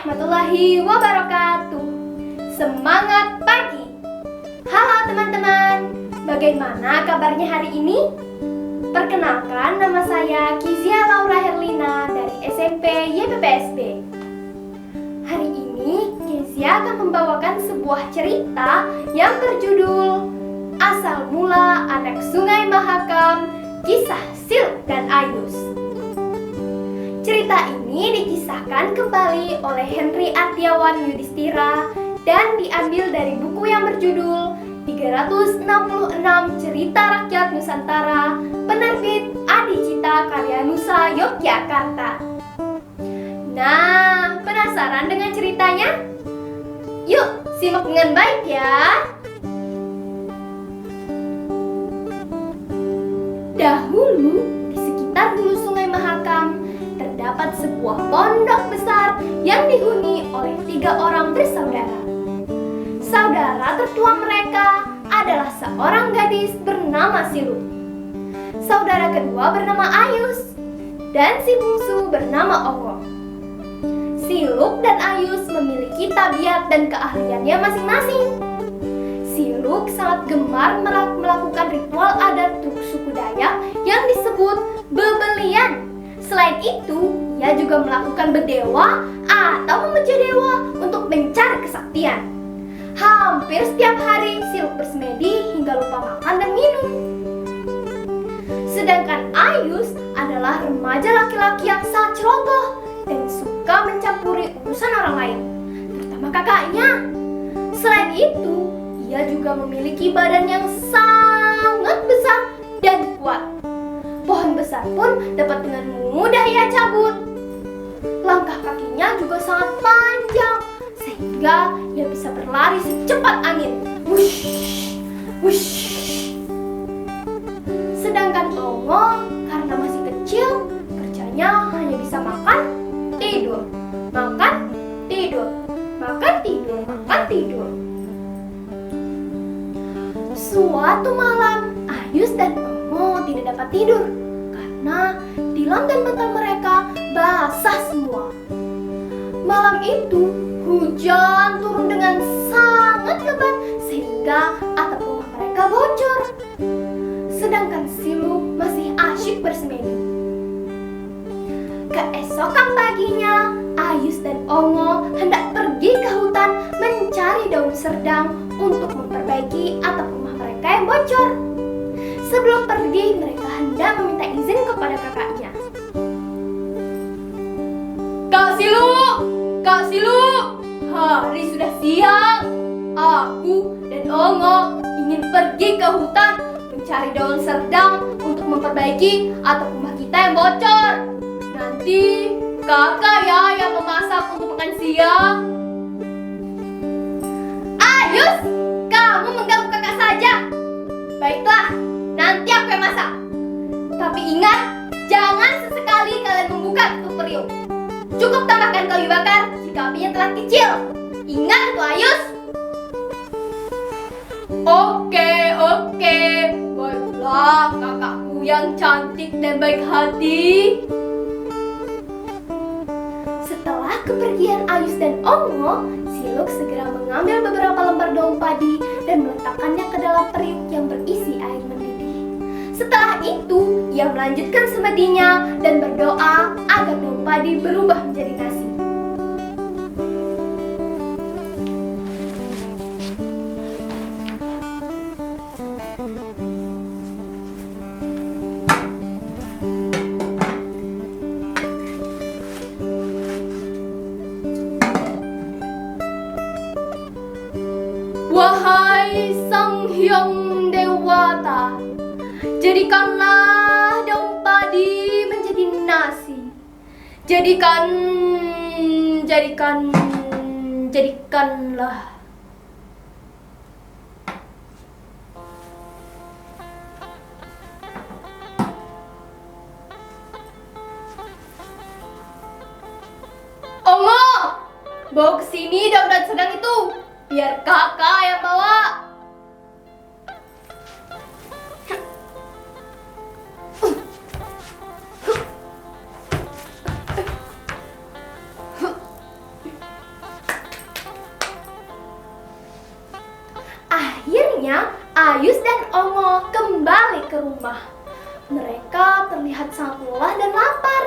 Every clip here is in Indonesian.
warahmatullahi wabarakatuh. Semangat pagi. Halo teman-teman, bagaimana kabarnya hari ini? Perkenalkan, nama saya Kizia Laura Herlina dari SMP YPPSB. Hari ini Kizia akan membawakan sebuah cerita yang berjudul Asal Mula Anak Sungai Mahakam, Kisah Siluk dan Ayus. Cerita ini dikisahkan kembali oleh Henry Ardiawan Yudhistira dan diambil dari buku yang berjudul 366 Cerita Rakyat Nusantara, penerbit Adicita Karya Nusa Yogyakarta. Nah, penasaran dengan ceritanya? Yuk, simak dengan baik ya. Dahulu, di sekitar hulu Sungai Mahakam, terdapat sebuah pondok besar yang dihuni oleh 3 orang bersaudara. Saudara tertua mereka adalah seorang gadis bernama Siluk. Saudara kedua bernama Ayus, dan si bungsu bernama Ongo. Siluk dan Ayus memiliki tabiat dan keahliannya masing-masing. Siluk sangat gemar melakukan ritual adat suku Dayak yang disebut bebelian. Selain itu, ia juga melakukan berdewa atau memecah dewa untuk mencari kesaktian. Hampir setiap hari Siluk bersemedi hingga lupa makan dan minum. Sedangkan Ayus adalah remaja laki-laki yang sangat ceroboh dan suka mencampuri urusan orang lain, terutama kakaknya. Selain itu, ia juga memiliki badan yang sangat besar dan kuat. Pohon besar pun dapat dengan mudah ia cabut. Langkah kakinya juga sangat panjang, sehingga ia bisa berlari secepat angin. Wush, wush. Sedangkan Ongo karena masih kecil, kerjanya hanya bisa makan, tidur, makan, tidur, makan, tidur, makan, tidur. Suatu malam, Ayus dan Ongo tidak dapat tidur karena tilam dan bantal mereka basah semua. Malam itu, hujan turun dengan sangat lebat sehingga atap rumah mereka bocor. Sedangkan Siluk masih asyik bersemedi. Keesokan paginya, Ayus dan Ongo hendak pergi ke hutan mencari daun serdang untuk memperbaiki atap rumah mereka yang bocor. Sebelum pergi, mereka hendak meminta izin kepada kakaknya. Kak Siluk! Kak Siluk! Hari sudah siang. Aku dan Ongo ingin pergi ke hutan mencari daun serdang untuk memperbaiki atap rumah kita yang bocor. Nanti kakak ya yang memasak untuk makan siang. Ayus, kamu mengganggu kakak saja. Baiklah, nanti aku yang masak. Tapi ingat, jangan sesekali kalian membuka tutup periuk. Cukup tambahkan kayu bakar jika apinya telah kecil. Ingat itu, Ayus. Oke. Baiklah, kakakku yang cantik dan baik hati. Setelah kepergian Ayus dan Ongo, Siluk segera mengambil beberapa lembar daun padi dan meletakkannya ke dalam periuk yang berisi air mendidih. Setelah itu, ia melanjutkan semedinya dan berdoa agar daun padi berubah menjadi nasi. Wahai Sang Hyang Dewata, jadikanlah daun padi menjadi nasi. Jadikanlah. Ongo, bawa ke sini daun sedang itu. Biar kakak yang bawa. Mereka terlihat sangat lelah dan lapar.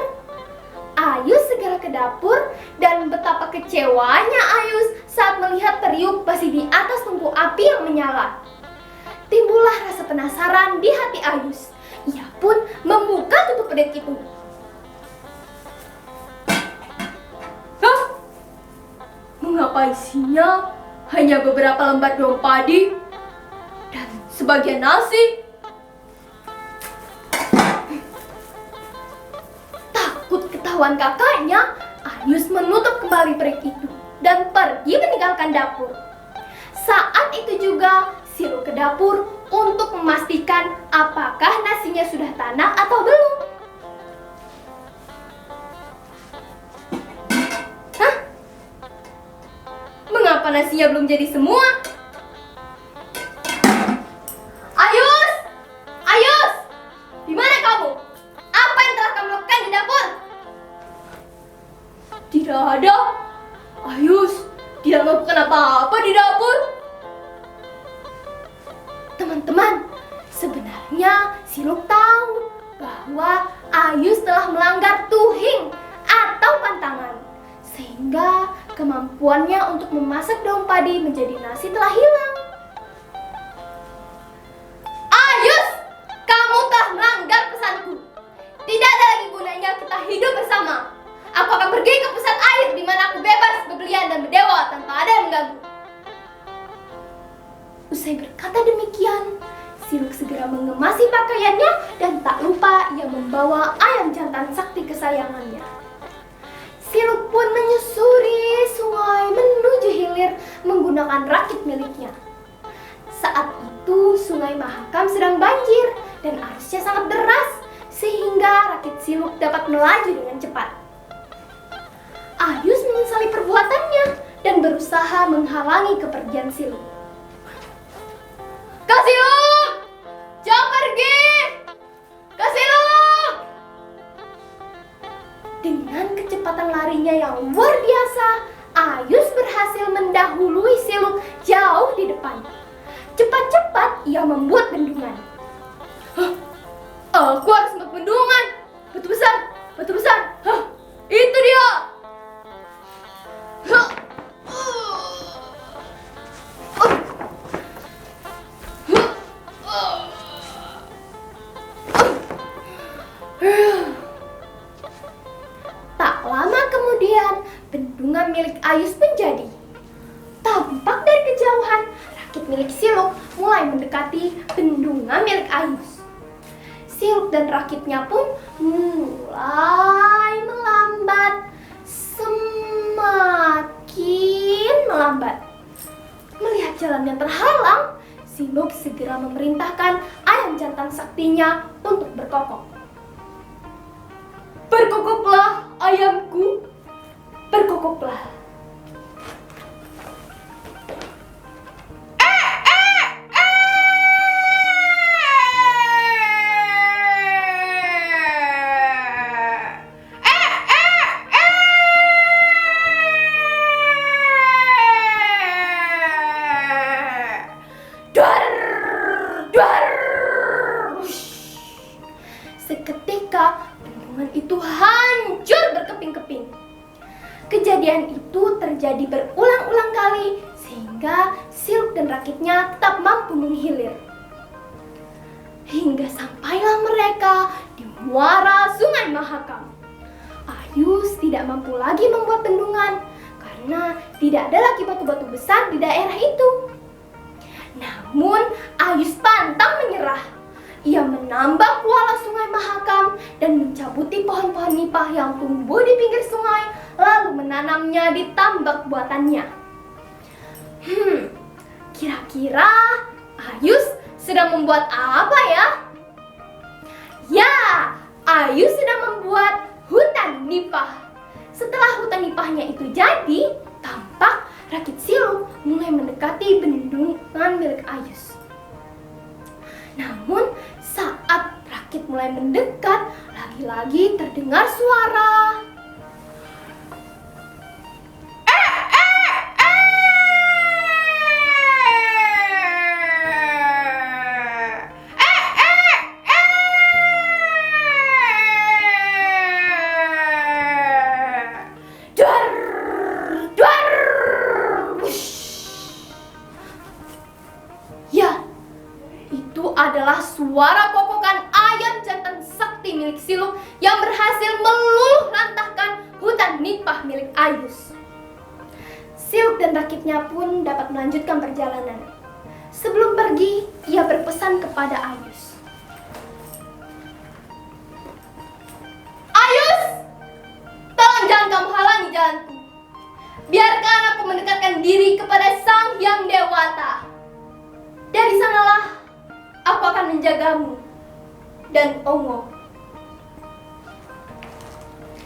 Ayus segera ke dapur dan betapa kecewanya Ayus saat melihat periuk masih di atas tungku api yang menyala. Timbullah rasa penasaran di hati Ayus. Ia pun membuka tutup periuk itu. Hah? Mengapa isinya hanya beberapa lembar daun padi dan sebagian nasi? Takut ketahuan kakaknya, Ayus menutup kembali periuk itu dan pergi meninggalkan dapur. Saat itu juga Siluk ke dapur untuk memastikan apakah nasinya sudah tanak atau belum. Hah? Mengapa nasinya belum jadi semua? Ayus! Ayus! Di mana kamu? Apa yang telah kamu lakukan di dapur? Tidak ada. Ayus tidak melakukan apa-apa di dapur. Teman-teman, sebenarnya Siluk tahu bahwa Ayus telah melanggar tuhing atau pantangan, sehingga kemampuannya untuk memasak daun padi menjadi nasi telah hilang. Ayus, kamu telah melanggar pesanku. Tidak ada lagi gunanya kita hidup bersama. Aku akan pergi ke pusat air di mana aku bebas bepergian dan berdewa tanpa ada yang mengganggu. Usai berkata demikian, Siluk segera mengemasi pakaiannya dan tak lupa ia membawa ayam jantan sakti kesayangannya. Siluk pun menyusuri sungai menuju hilir menggunakan rakit miliknya. Saat itu Sungai Mahakam sedang banjir dan arusnya sangat deras sehingga rakit Siluk dapat melaju dengan cepat. Ayus menyesali perbuatannya dan berusaha menghalangi kepergian Siluk. Kak Siluk! Jangan pergi! Kak Siluk! Dengan kecepatan larinya yang luar biasa, Ayus berhasil mendahului Siluk jauh di depan. Cepat-cepat ia membuat bendungan. Hah? Aku harus membuat bendungan! Batu besar! Batu besar! Hah? Itu dia! Hah? Tak lama kemudian, bendungan milik Ayus menjadi. Tampak dari kejauhan, rakit milik Siluk mulai mendekati bendungan milik Ayus. Siluk dan rakitnya pun mulai melambat, semakin melambat. Melihat jalannya terhalang, Siluk segera memerintahkan ayam jantan saktinya untuk berkokok. Berkokoklah ayamku, berkokoklah. Seketika bendungan itu hancur berkeping-keping. Kejadian itu terjadi berulang-ulang kali sehingga Siluk dan rakitnya tetap mampu menghilir. Hingga sampailah mereka di muara Sungai Mahakam. Ayus tidak mampu lagi membuat bendungan karena tidak ada lagi batu-batu besar di daerah itu. Namun Ayus pantang menyerah. Ia menambah kuala Sungai Mahakam dan mencabuti pohon-pohon nipah yang tumbuh di pinggir sungai, lalu menanamnya di tambak buatannya. Kira-kira Ayus sedang membuat apa ya? Ya, Ayus sedang membuat hutan nipah. Setelah hutan nipahnya itu jadi, tampak rakit Siluk mulai mendekati bendungan milik Ayus. Namun saat rakit mulai mendekat, lagi-lagi terdengar suara. Siluk yang berhasil meluluh lantahkan hutan nipah milik Ayus. Siluk dan rakitnya pun dapat melanjutkan perjalanan. Sebelum pergi, ia berpesan kepada Ayus. Ayus, tolong jangan kamu halangi jalanku. Biarkan aku mendekatkan diri kepada Sang Hyang Dewata. Dari sanalah aku akan menjagamu dan Ongo.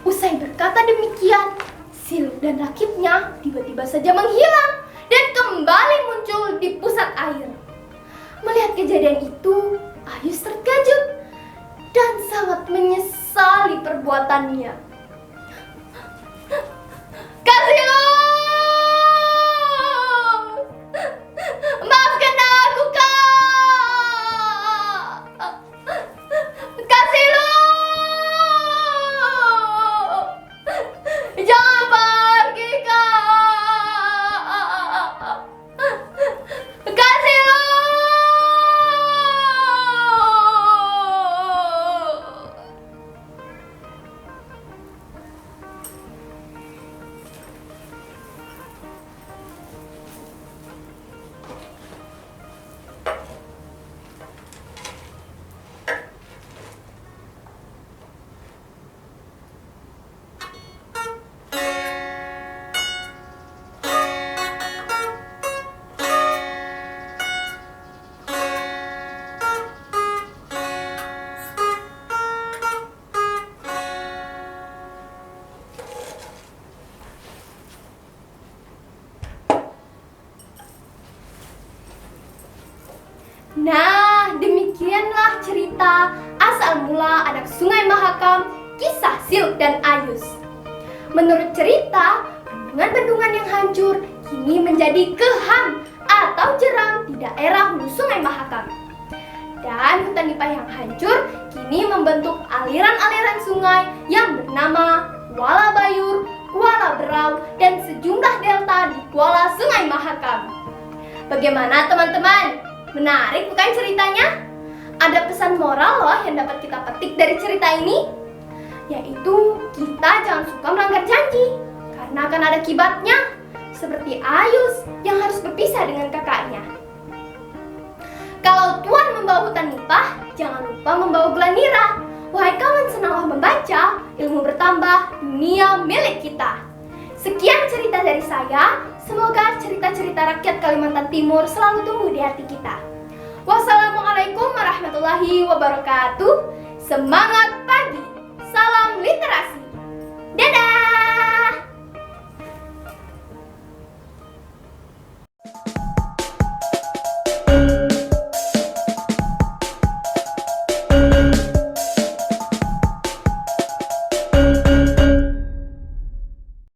Usai berkata demikian, Siluk dan rakitnya tiba-tiba saja menghilang dan kembali muncul di pusat air. Melihat kejadian itu, Ayus terkejut dan sangat menyesali perbuatannya. Kak Siluk! Maafkan aku, Kak! Kak Siluk! Jangan pergi, Kak! Kak Siluk! Nah, demikianlah cerita asal mula anak Sungai Mahakam, kisah Siluk dan Ayus. Menurut cerita, bendungan-bendungan yang hancur kini menjadi kehang atau jeram di daerah hulu Sungai Mahakam. Dan hutan nipah yang hancur kini membentuk aliran-aliran sungai yang bernama Kuala Bayur, Kuala Berau, dan sejumlah delta di Kuala Sungai Mahakam. Bagaimana teman-teman? Menarik bukan ceritanya? Ada pesan moral loh yang dapat kita petik dari cerita ini, yaitu kita jangan suka melanggar janji, karena akan ada akibatnya, seperti Ayus yang harus berpisah dengan kakaknya. Kalau Tuan membawa hutan nipah, jangan lupa membawa gula nira. Wahai kawan senanglah membaca, ilmu bertambah, dunia milik kita. Sekian cerita dari saya. Semoga cerita-cerita rakyat Kalimantan Timur selalu tumbuh di hati kita. Wassalamualaikum warahmatullahi wabarakatuh. Semangat